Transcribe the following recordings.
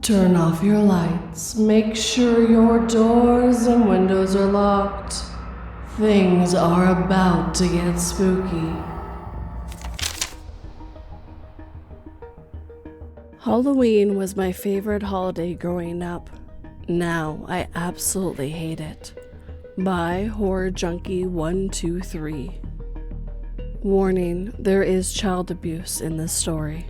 Turn off your lights. Make sure your doors and windows are locked. Things are about to get spooky. Halloween was my favorite holiday growing up. Now I absolutely hate it. By Horror Junkie 123. Warning, there is child abuse in this story.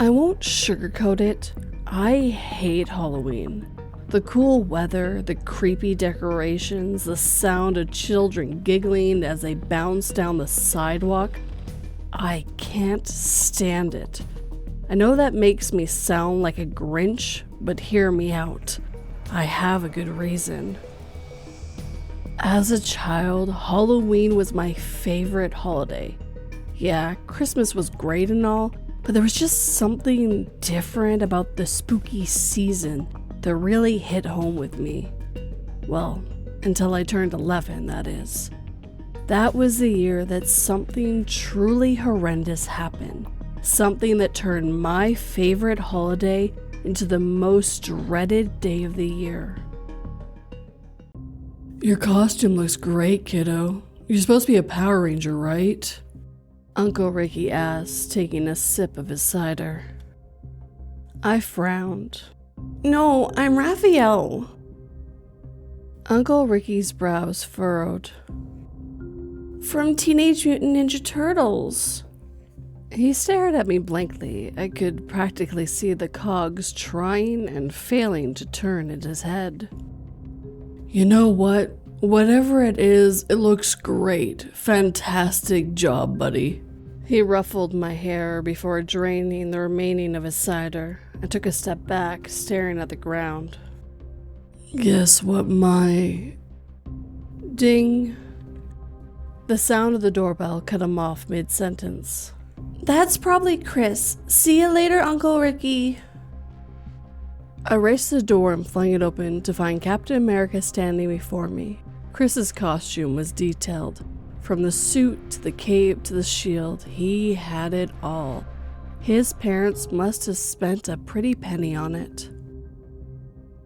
I won't sugarcoat it. I hate Halloween. The cool weather, the creepy decorations, the sound of children giggling as they bounce down the sidewalk. I can't stand it. I know that makes me sound like a Grinch, but hear me out. I have a good reason. As a child, Halloween was my favorite holiday. Yeah, Christmas was great and all, but there was just something different about the spooky season that really hit home with me. Well, until I turned 11, that is. That was the year that something truly horrendous happened. Something that turned my favorite holiday into the most dreaded day of the year. Your costume looks great, kiddo. You're supposed to be a Power Ranger, right? Uncle Ricky asked, taking a sip of his cider. I frowned. No, I'm Raphael. Uncle Ricky's brows furrowed. From Teenage Mutant Ninja Turtles. He stared at me blankly. I could practically see the cogs trying and failing to turn in his head. You know what? Whatever it is, it looks great. Fantastic job, buddy. He ruffled my hair before draining the remaining of his cider. I took a step back, staring at the ground. Guess what my... Ding. The sound of the doorbell cut him off mid-sentence. That's probably Chris. See you later, Uncle Ricky. I raced to the door and flung it open to find Captain America standing before me. Chris's costume was detailed. From the suit to the cape to the shield, he had it all. His parents must have spent a pretty penny on it.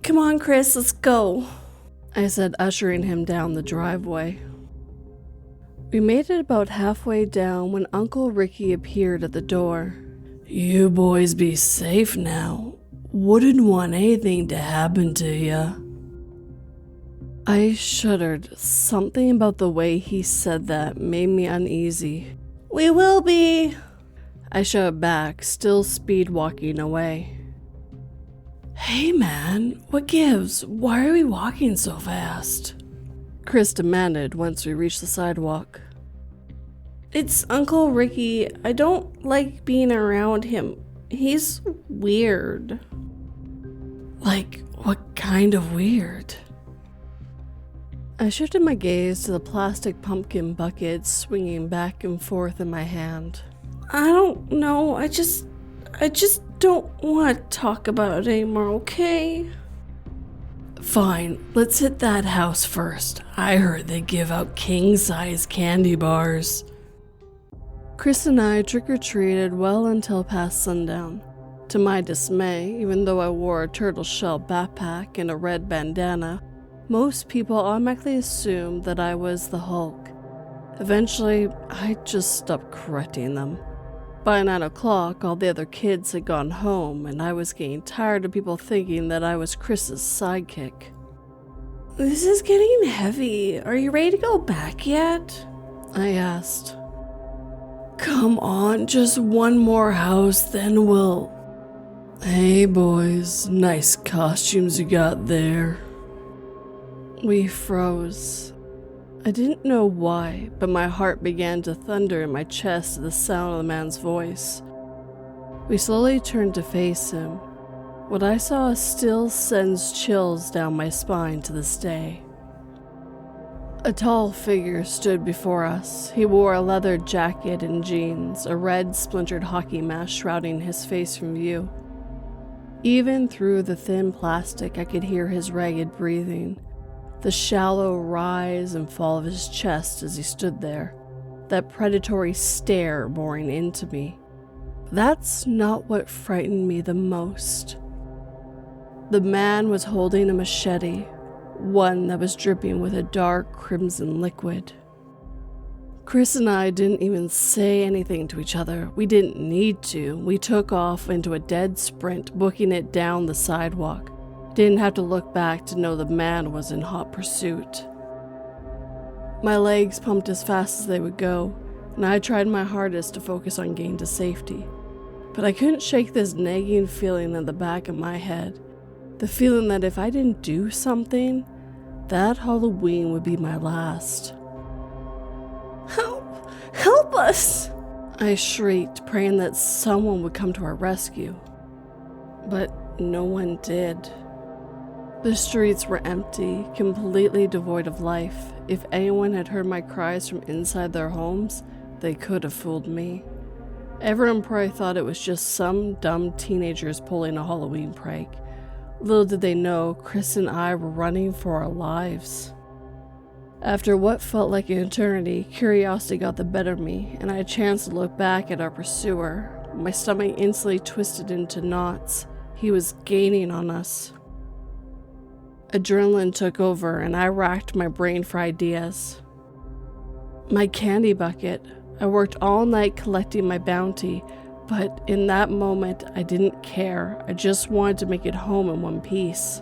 Come on, Chris, let's go, I said, ushering him down the driveway. We made it about halfway down when Uncle Ricky appeared at the door. You boys be safe now. Wouldn't want anything to happen to ya. I shuddered. Something about the way he said that made me uneasy. We will be, I shouted back, still speed walking away. Hey man, what gives? Why are we walking so fast? Chris demanded once we reached the sidewalk. It's Uncle Ricky. I don't like being around him. He's weird. Like, what kind of weird? I shifted my gaze to the plastic pumpkin bucket swinging back and forth in my hand. I don't know. I just don't want to talk about it anymore, okay? Fine, let's hit that house first. I heard they give out king-size candy bars. Chris and I trick-or-treated well until past sundown. To my dismay, even though I wore a turtle shell backpack and a red bandana, most people automatically assumed that I was the Hulk. Eventually, I just stopped correcting them. By 9 o'clock, all the other kids had gone home, and I was getting tired of people thinking that I was Chris's sidekick. This is getting heavy. Are you ready to go back yet? I asked. Come on, just one more house, then we'll... Hey boys, nice costumes you got there. We froze. I didn't know why, but my heart began to thunder in my chest at the sound of the man's voice. We slowly turned to face him. What I saw still sends chills down my spine to this day. A tall figure stood before us. He wore a leather jacket and jeans, a red splintered hockey mask shrouding his face from view. Even through the thin plastic, I could hear his ragged breathing. The shallow rise and fall of his chest as he stood there, that predatory stare boring into me. that's not what frightened me the most. The man was holding a machete, one that was dripping with a dark crimson liquid. Chris and I didn't even say anything to each other. We didn't need to. We took off into a dead sprint, booking it down the sidewalk. Didn't have to look back to know the man was in hot pursuit. My legs pumped as fast as they would go, and I tried my hardest to focus on getting to safety. But I couldn't shake this nagging feeling at the back of my head. The feeling that if I didn't do something, that Halloween would be my last. "Help! Help us!" I shrieked, praying that someone would come to our rescue. But no one did. The streets were empty, completely devoid of life. If anyone had heard my cries from inside their homes, they could have fooled me. Everyone probably thought it was just some dumb teenagers pulling a Halloween prank. Little did they know, Chris and I were running for our lives. After what felt like an eternity, curiosity got the better of me, and I had a chance to look back at our pursuer. My stomach instantly twisted into knots. He was gaining on us. Adrenaline took over, and I racked my brain for ideas. My candy bucket. I worked all night collecting my bounty, but in that moment, I didn't care. I just wanted to make it home in one piece.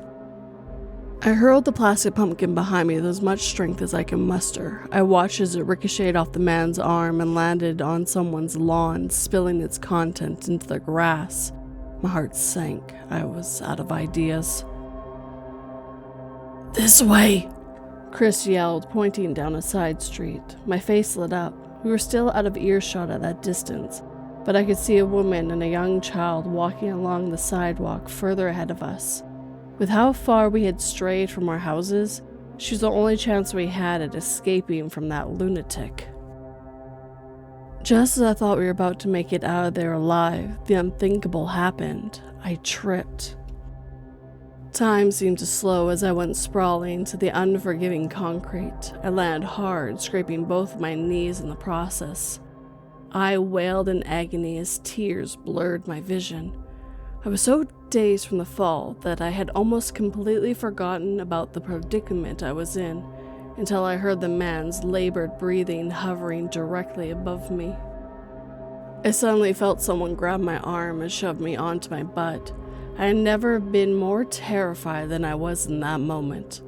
I hurled the plastic pumpkin behind me with as much strength as I could muster. I watched as it ricocheted off the man's arm and landed on someone's lawn, spilling its contents into the grass. My heart sank. I was out of ideas. "This way!" Chris yelled, pointing down a side street. My face lit up. We were still out of earshot at that distance, but I could see a woman and a young child walking along the sidewalk further ahead of us. With how far we had strayed from our houses, she was the only chance we had at escaping from that lunatic. Just as I thought we were about to make it out of there alive, the unthinkable happened. I tripped. Time seemed to slow as I went sprawling to the unforgiving concrete. I landed hard, scraping both of my knees in the process. I wailed in agony as tears blurred my vision. I was so dazed from the fall that I had almost completely forgotten about the predicament I was in until I heard the man's labored breathing hovering directly above me. I suddenly felt someone grab my arm and shove me onto my butt. I had never been more terrified than I was in that moment.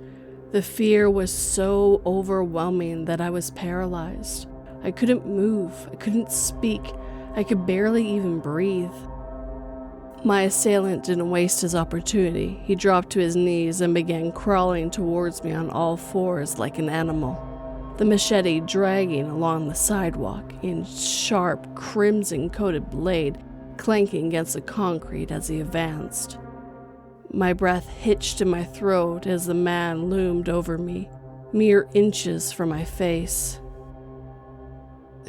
The fear was so overwhelming that I was paralyzed. I couldn't move, I couldn't speak, I could barely even breathe. My assailant didn't waste his opportunity. He dropped to his knees and began crawling towards me on all fours like an animal, the machete dragging along the sidewalk in sharp, crimson-coated blade clanking against the concrete as he advanced. My breath hitched in my throat as the man loomed over me, mere inches from my face.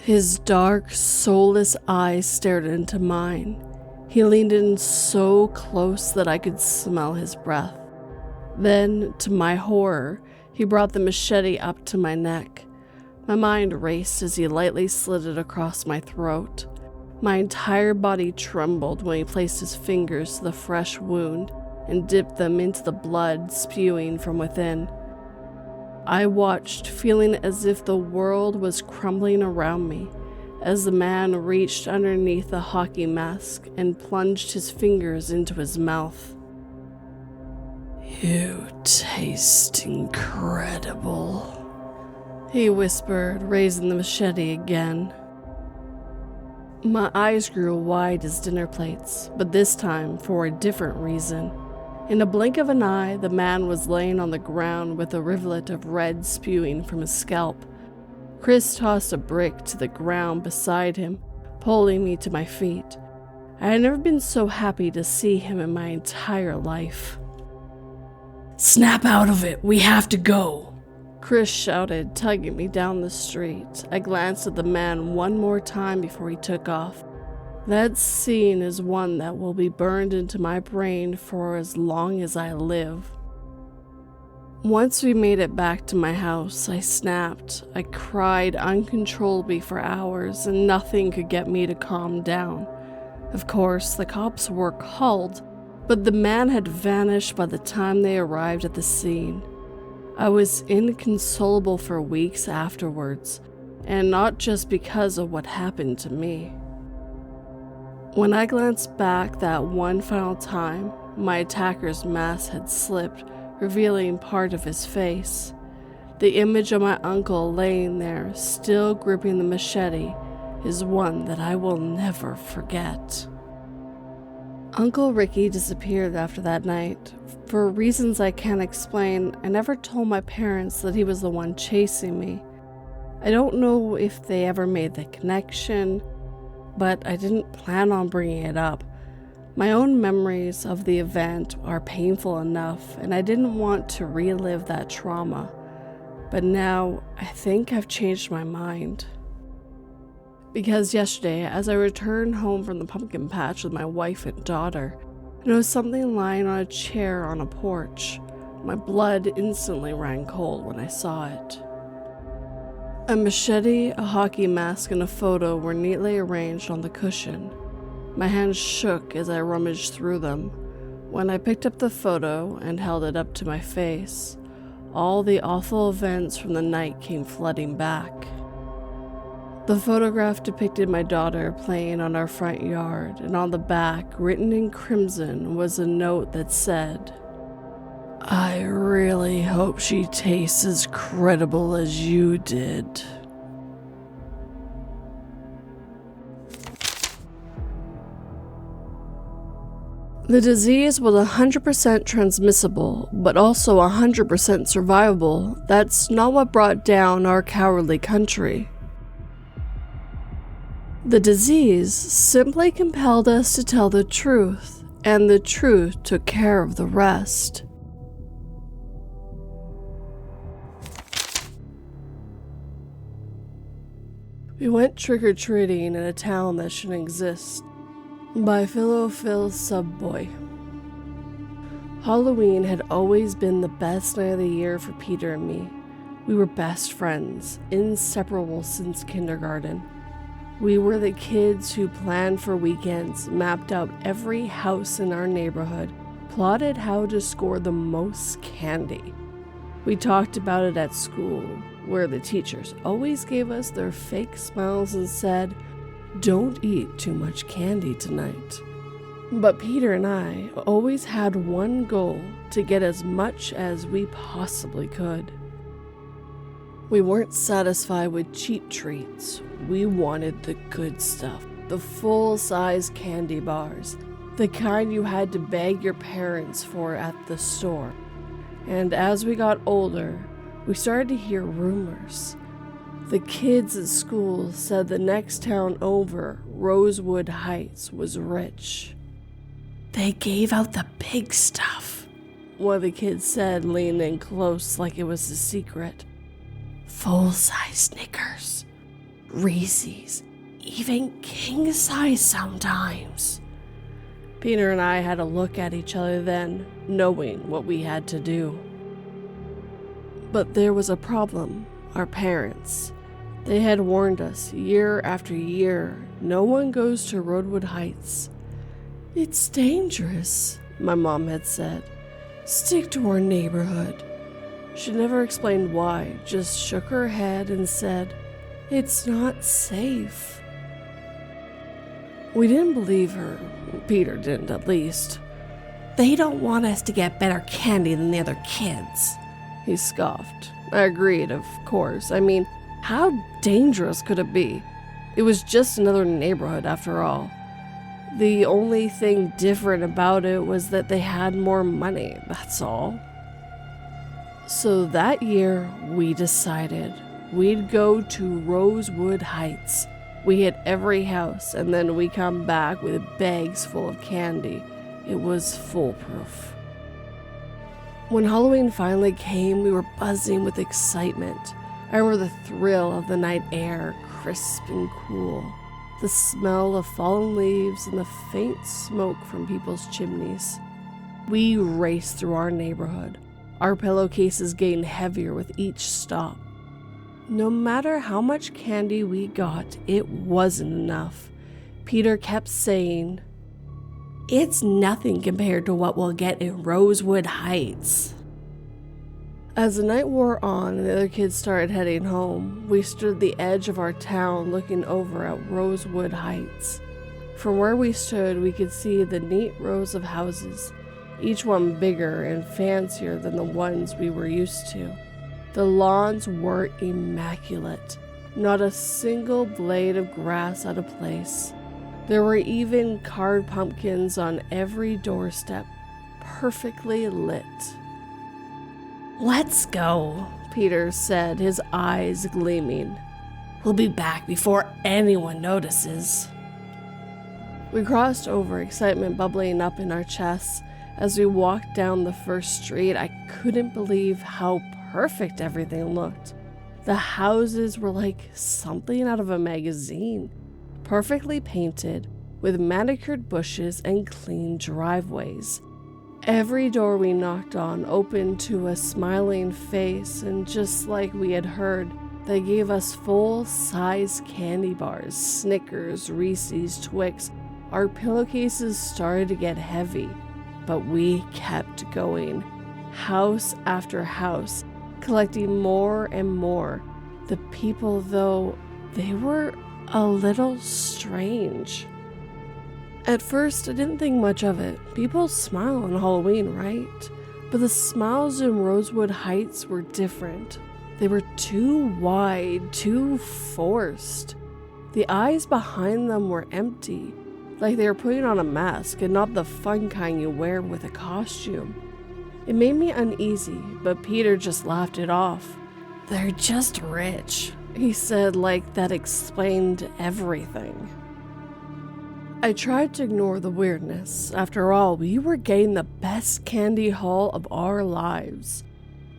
His dark, soulless eyes stared into mine. He leaned in so close that I could smell his breath. Then, to my horror, he brought the machete up to my neck. My mind raced as he lightly slid it across my throat. My entire body trembled when he placed his fingers to the fresh wound and dipped them into the blood spewing from within. I watched, feeling as if the world was crumbling around me, as the man reached underneath the hockey mask and plunged his fingers into his mouth. "You taste incredible," he whispered, raising the machete again. My eyes grew wide as dinner plates, but this time for a different reason. In a blink of an eye, the man was laying on the ground with a rivulet of red spewing from his scalp. Chris tossed a brick to the ground beside him, pulling me to my feet. I had never been so happy to see him in my entire life. "Snap out of it, we have to go," Chris shouted, tugging me down the street. I glanced at the man one more time before he took off. That scene is one that will be burned into my brain for as long as I live. Once we made it back to my house, I snapped. I cried uncontrollably for hours, and nothing could get me to calm down. Of course, the cops were called, but the man had vanished by the time they arrived at the scene. I was inconsolable for weeks afterwards, and not just because of what happened to me. When I glanced back that one final time, my attacker's mask had slipped, revealing part of his face. The image of my uncle laying there, still gripping the machete, is one that I will never forget. Uncle Ricky disappeared after that night. For reasons I can't explain, I never told my parents that he was the one chasing me. I don't know if they ever made the connection, but I didn't plan on bringing it up. My own memories of the event are painful enough, and I didn't want to relive that trauma. But now, I think I've changed my mind. Because yesterday, as I returned home from the pumpkin patch with my wife and daughter, I noticed something lying on a chair on a porch. My blood instantly ran cold when I saw it. A machete, a hockey mask, and a photo were neatly arranged on the cushion. My hands shook as I rummaged through them. When I picked up the photo and held it up to my face, all the awful events from the night came flooding back. The photograph depicted my daughter playing on our front yard, and on the back, written in crimson, was a note that said, "I really hope she tastes as credible as you did." The disease was 100% transmissible, but also 100% survivable. That's not what brought down our cowardly country. The disease simply compelled us to tell the truth, and the truth took care of the rest. We went trick-or-treating in a town that shouldn't exist, by philosophysubboy. Halloween had always been the best night of the year for Peter and me. We were best friends, inseparable since kindergarten. We were the kids who planned for weekends, mapped out every house in our neighborhood, plotted how to score the most candy. We talked about it at school, where the teachers always gave us their fake smiles and said, "Don't eat too much candy tonight." But Peter and I always had one goal: to get as much as we possibly could. We weren't satisfied with cheap treats. We wanted the good stuff, the full-size candy bars, the kind you had to beg your parents for at the store. And as we got older, we started to hear rumors. The kids at school said the next town over, Rosewood Heights, was rich. "They gave out the big stuff," one of the kids said, leaning in close like it was a secret. "Full-size Snickers, Reese's, even king-size sometimes." Peter and I had a look at each other then, knowing what we had to do. But there was a problem. Our parents. They had warned us year after year, no one goes to Rosewood Heights. "It's dangerous," my mom had said. "Stick to our neighborhood." She never explained why, just shook her head and said, "It's not safe." We didn't believe her. Peter didn't, at least. "They don't want us to get better candy than the other kids," he scoffed. I agreed, of course. I mean, how dangerous could it be? It was just another neighborhood after all. The only thing different about it was that they had more money, that's all. So that year, we decided we'd go to Rosewood Heights. We hit every house, and then we come back with bags full of candy. It was foolproof. When Halloween finally came, we were buzzing with excitement. I remember the thrill of the night air, crisp and cool, the smell of fallen leaves and the faint smoke from people's chimneys. We raced through our neighborhood, our pillowcases getting heavier with each stop. No matter how much candy we got, it wasn't enough. Peter kept saying, "It's nothing compared to what we'll get in Rosewood Heights." As the night wore on and the other kids started heading home, we stood at the edge of our town looking over at Rosewood Heights. From where we stood, we could see the neat rows of houses, each one bigger and fancier than the ones we were used to. The lawns were immaculate, not a single blade of grass out of place. There were even carved pumpkins on every doorstep, perfectly lit. "Let's go," Peter said, his eyes gleaming. "We'll be back before anyone notices." We crossed over, excitement bubbling up in our chests. As we walked down the first street, I couldn't believe how perfect everything looked. The houses were like something out of a magazine, perfectly painted, with manicured bushes and clean driveways. Every door we knocked on opened to a smiling face, and just like we had heard, they gave us full-size candy bars, Snickers, Reese's, Twix. Our pillowcases started to get heavy, but we kept going, house after house, collecting more and more. The people, though, they were a little strange. At first, I didn't think much of it. People smile on Halloween, right? But the smiles in Rosewood Heights were different. They were too wide, too forced. The eyes behind them were empty, like they were putting on a mask and not the fun kind you wear with a costume. It made me uneasy, but Peter just laughed it off. "They're just rich," he said, like that explained everything. I tried to ignore the weirdness. After all, we were getting the best candy haul of our lives.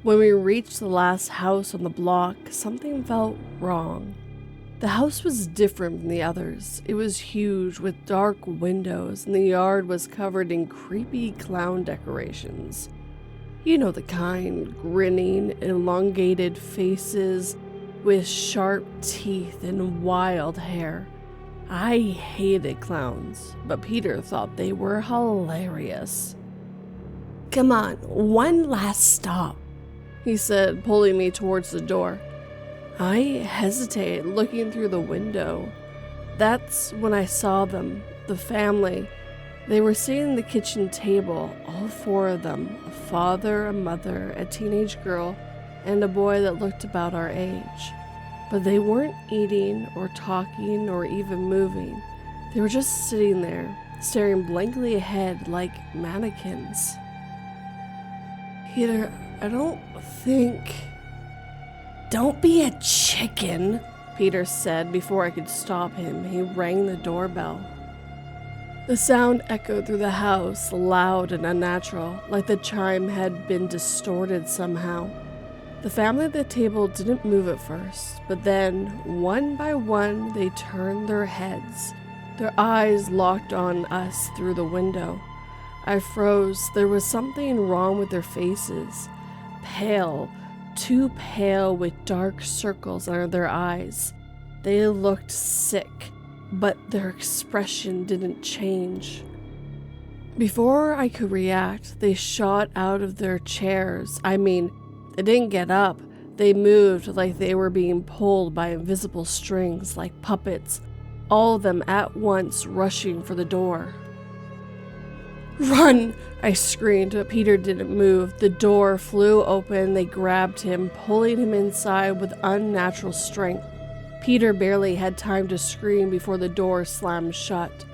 When we reached the last house on the block, something felt wrong. The house was different from the others. It was huge with dark windows, and the yard was covered in creepy clown decorations. You know the kind, grinning, elongated faces with sharp teeth and wild hair. I hated clowns, but Peter thought they were hilarious. "Come on, one last stop," he said, pulling me towards the door. I hesitated, looking through the window. That's when I saw them, the family. They were sitting at the kitchen table, all four of them, a father, a mother, a teenage girl, and a boy that looked about our age. But they weren't eating or talking or even moving. They were just sitting there, staring blankly ahead like mannequins. "Peter, I don't think..." "Don't be a chicken," Peter said before I could stop him. He rang the doorbell. The sound echoed through the house, loud and unnatural, like the chime had been distorted somehow. The family at the table didn't move at first, but then, one by one, they turned their heads. Their eyes locked on us through the window. I froze. There was something wrong with their faces. Pale, too pale, with dark circles under their eyes. They looked sick, but their expression didn't change. Before I could react, they shot out of their chairs. They didn't get up. They moved like they were being pulled by invisible strings, like puppets, all of them at once rushing for the door. "Run!" I screamed, but Peter didn't move. The door flew open. They grabbed him, pulling him inside with unnatural strength. Peter barely had time to scream before the door slammed shut.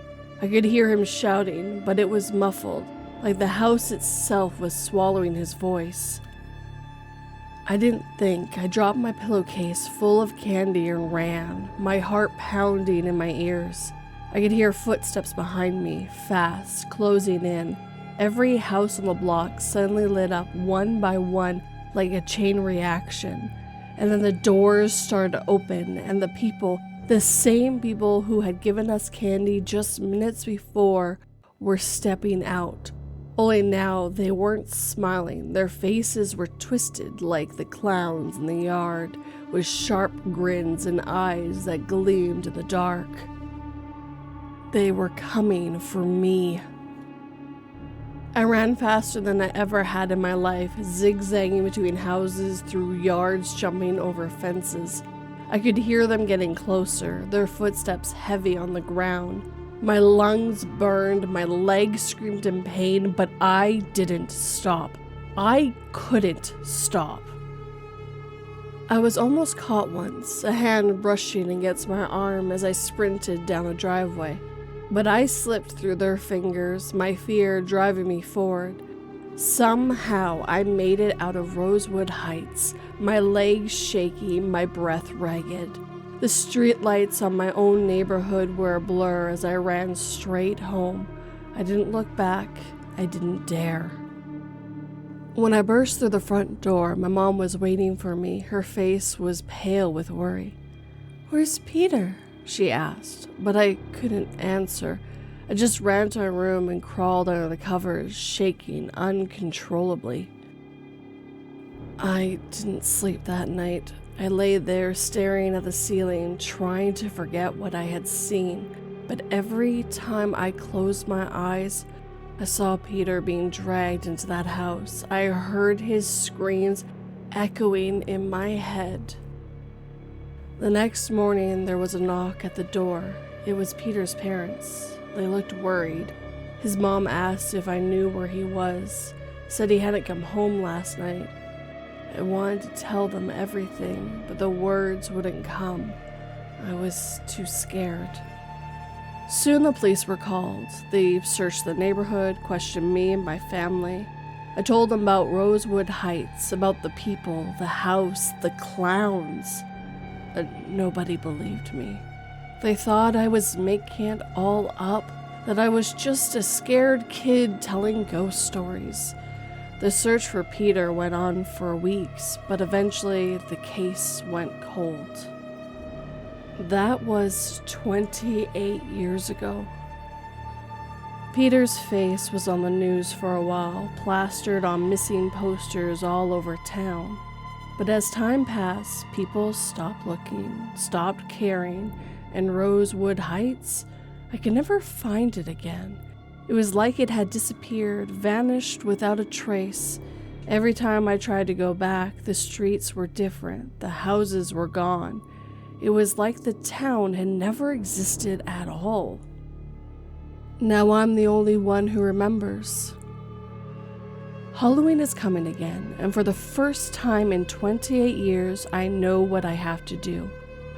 I could hear him shouting, but it was muffled, like the house itself was swallowing his voice. I didn't think. I dropped my pillowcase full of candy and ran, my heart pounding in my ears. I could hear footsteps behind me, fast, closing in. Every house on the block suddenly lit up one by one like a chain reaction. And then the doors started to open, and the people, the same people who had given us candy just minutes before, were stepping out. Only now they weren't smiling. Their faces were twisted like the clowns in the yard, with sharp grins and eyes that gleamed in the dark. They were coming for me. I ran faster than I ever had in my life, zigzagging between houses, through yards, jumping over fences. I could hear them getting closer, their footsteps heavy on the ground. My lungs burned, my legs screamed in pain, but I didn't stop. I couldn't stop. I was almost caught once, a hand brushing against my arm as I sprinted down a driveway. But I slipped through their fingers, my fear driving me forward. Somehow I made it out of Rosewood Heights, my legs shaky, my breath ragged. The streetlights on my own neighborhood were a blur as I ran straight home. I didn't look back. I didn't dare. When I burst through the front door, my mom was waiting for me. Her face was pale with worry. "Where's Peter?" she asked, but I couldn't answer. I just ran to my room and crawled under the covers, shaking uncontrollably. I didn't sleep that night. I lay there staring at the ceiling, trying to forget what I had seen, but every time I closed my eyes, I saw Peter being dragged into that house. I heard his screams echoing in my head. The next morning, there was a knock at the door. It was Peter's parents. They looked worried. His mom asked if I knew where he was, said he hadn't come home last night. I wanted to tell them everything, but the words wouldn't come. I was too scared. Soon the police were called. They searched the neighborhood, questioned me and my family. I told them about Rosewood Heights, about the people, the house, the clowns. Nobody believed me. They thought I was making it all up, that I was just a scared kid telling ghost stories. The search for Peter went on for weeks, but eventually the case went cold. That was 28 years ago. Peter's face was on the news for a while, plastered on missing posters all over town. But as time passed, people stopped looking, stopped caring, and Rosewood Heights, I could never find it again. It was like it had disappeared, vanished without a trace. Every time I tried to go back, the streets were different, the houses were gone. It was like the town had never existed at all. Now I'm the only one who remembers. Halloween is coming again, and for the first time in 28 years, I know what I have to do.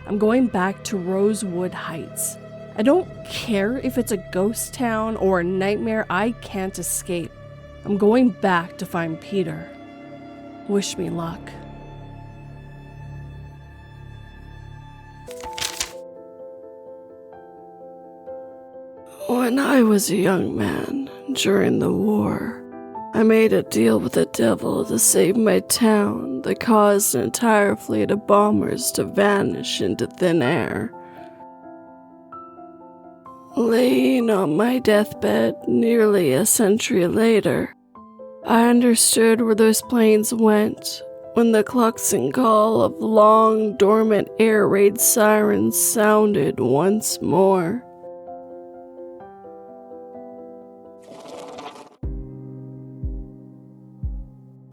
I'm going back to Rosewood Heights. I don't care if it's a ghost town or a nightmare I can't escape. I'm going back to find Peter. Wish me luck. When I was a young man, during the war, I made a deal with the devil to save my town that caused an entire fleet of bombers to vanish into thin air. Laying on my deathbed nearly a century later, I understood where those planes went when the clucks and call of long dormant air raid sirens sounded once more.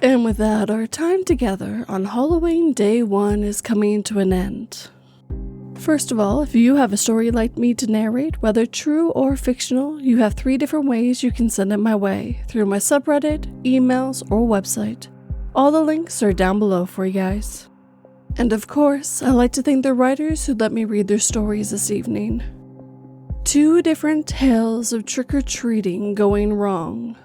And with that, our time together on Halloween Day 1 is coming to an end. First of all, if you have a story you'd like me to narrate, whether true or fictional, you have 3 different ways you can send it my way, through my subreddit, emails, or website. All the links are down below for you guys. And of course, I'd like to thank the writers who let me read their stories this evening. 2 different tales of trick-or-treating going wrong.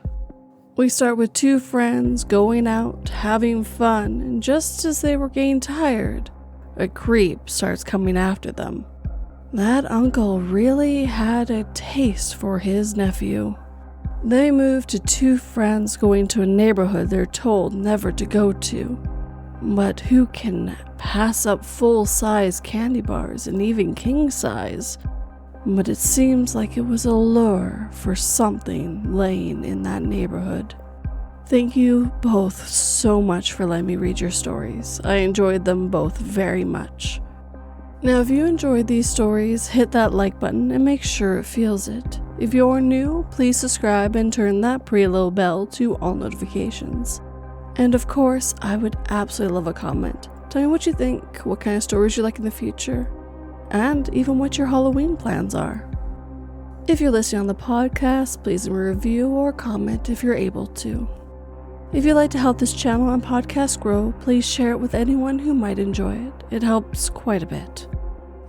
We start with 2 friends going out, having fun, and just as they were getting tired, a creep starts coming after them. That uncle really had a taste for his nephew. They move to 2 friends going to a neighborhood they're told never to go to. But who can pass up full-size candy bars and even king-size? But it seems like it was a lure for something laying in that neighborhood. Thank you both so much for letting me read your stories. I enjoyed them both very much. Now, if you enjoyed these stories, hit that like button and make sure it feels it. If you're new, please subscribe and turn that pretty little bell to all notifications. And of course, I would absolutely love a comment. Tell me what you think, what kind of stories you like in the future, and even what your Halloween plans are. If you're listening on the podcast, please leave a review or comment if you're able to. If you'd like to help this channel and podcast grow, please share it with anyone who might enjoy it. It helps quite a bit.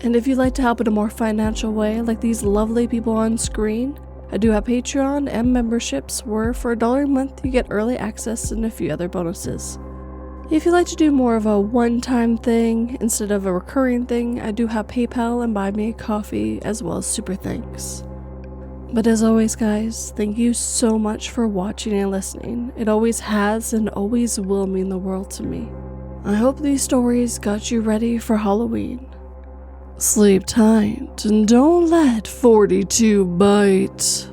And if you'd like to help in a more financial way, like these lovely people on screen, I do have Patreon and memberships where for $1 a month you get early access and a few other bonuses. If you'd like to do more of a one-time thing instead of a recurring thing, I do have PayPal and Buy Me a Coffee as well as super thanks. But as always, guys, thank you so much for watching and listening. It always has and always will mean the world to me. I hope these stories got you ready for Halloween. Sleep tight and don't let 42 bite.